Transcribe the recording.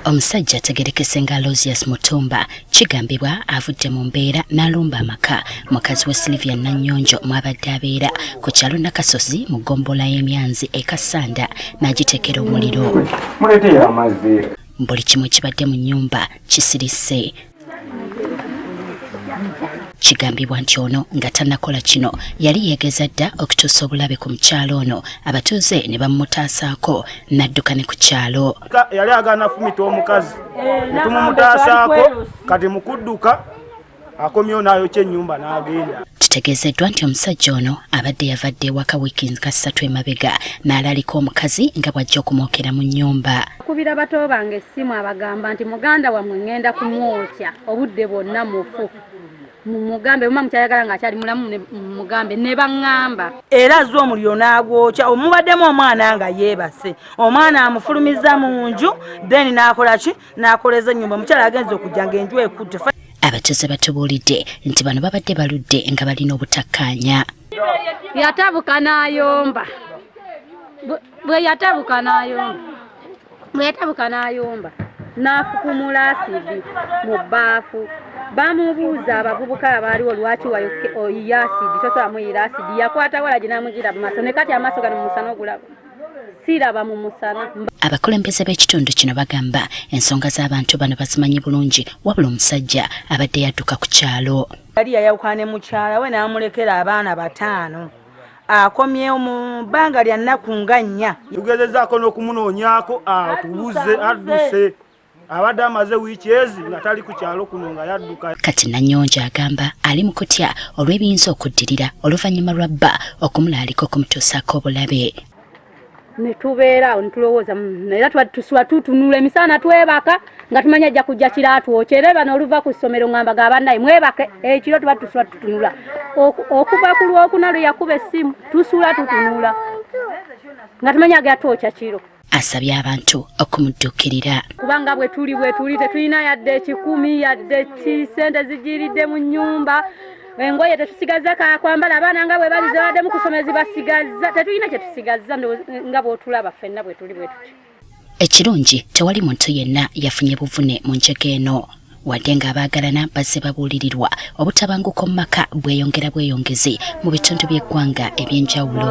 Omusajja ategerekese nga Aloysius Mutumba kigambibwa avudde mu mbeera n'alumba amaka mukazi we Sylvia Nanyonjo mwabadde abeera ku kyalo Nakasozi mu ggombolola y'Emyanzi e Kasanda n'agitekera omuliro. Buli kimu kibadde mu nnyumba kisirise. Kigambibwa nti ono nga tannakola kino yali yeegeza dda okutuusa obulabe ku mukyalo ono abatuuze ne bamutasaako n'adduka ne ku kyalo. Yali agaana fumita omukazi tumumutaasaako kati mukudduka akomyewo n'ayokya ennyumba n'agenda. Kitegeezeddwa nti omusajja ono abadde yavadde ewaka wiiki nga 3 emabega n'alaalika omukazi nga bw'ajja okumwokera mu nnyumba. Kubira bato bange essimu abagamba nti muganda wammwe ngenda kumwokya obudde bwonna mufu. Mugambe mama mutayagala nga akyali mulamu mugambe ne baŋŋamba era azza omuliro n'agwokya omubaddemu omwana nga yeebase omwana amufulumiza mu nju then n'akola ki n'akoleza ennyumba omukyala agenze okujja ng'enju ekutte. Abatuuze batubuulidde nti bano babadde baludde nga balina obutakkaanya. Yatabuka n'ayomba bwe yatabuka n'ayomba n'afukumula asidi mu bbaafu. Bamubuuza abavubuka abaaliwo lwaki oyiya asidi tosobola muyira asidi yakwata wala gye n'amugira mu maaso ne kati amaaso gano mu musana ogulaba siraba mu musana. Abakulembeze b'ekitundu kino bagamba ensonga z'abantu bano bazimanyi bulungi wabula omusajja abadde yadduka ku kyalo. Yali yayawukana ne mukyala we n'amulekera abaana 5 akomyewo mu bbanga lya nnaku nga 4. Tugezezaako n'okumunoonyaako atubuze adduse. Abadde amaze wiiki ezi nga tali ku kyalo kuno nga yadduka. Kati Nanyonjo agamba ali mu kutya olw'ebiyinza okuddirira oluvannyuma lwa bba okumulaalika okumutuusaako obulabe. Ne tubeera awo ne tulowooza era tusula tutunula emisana twebaka nga tumanya ajja kujja kiraatwokere bano oluva ku ssomero ngamba ga bannaye mwebake ekiro tuba tusula tutunula okuva ku Lwokuna lwe yakuba essimu tusula tutunula nga tumanya agatwokya kiro. Asabye abantu okumuddukirira kubanga bwe tuli tetulina yadde 10 yadde sente zijiridde mu nnyumba engoye tetusigaza kakwambala abaana nga bwe bali zewadde mu kusomeza basigaza tetulina kye tusigaza nga bw'otulaba ffenna bwe tuli bwe tuti. Ekirungi tewali muntu yenna yafunye buvune mu njega eno wadde nga abaagalana bazze babuulirirwa obutabanguko mu maka bweyongezi mu bitundu by'eggwanga eby'enjawulo.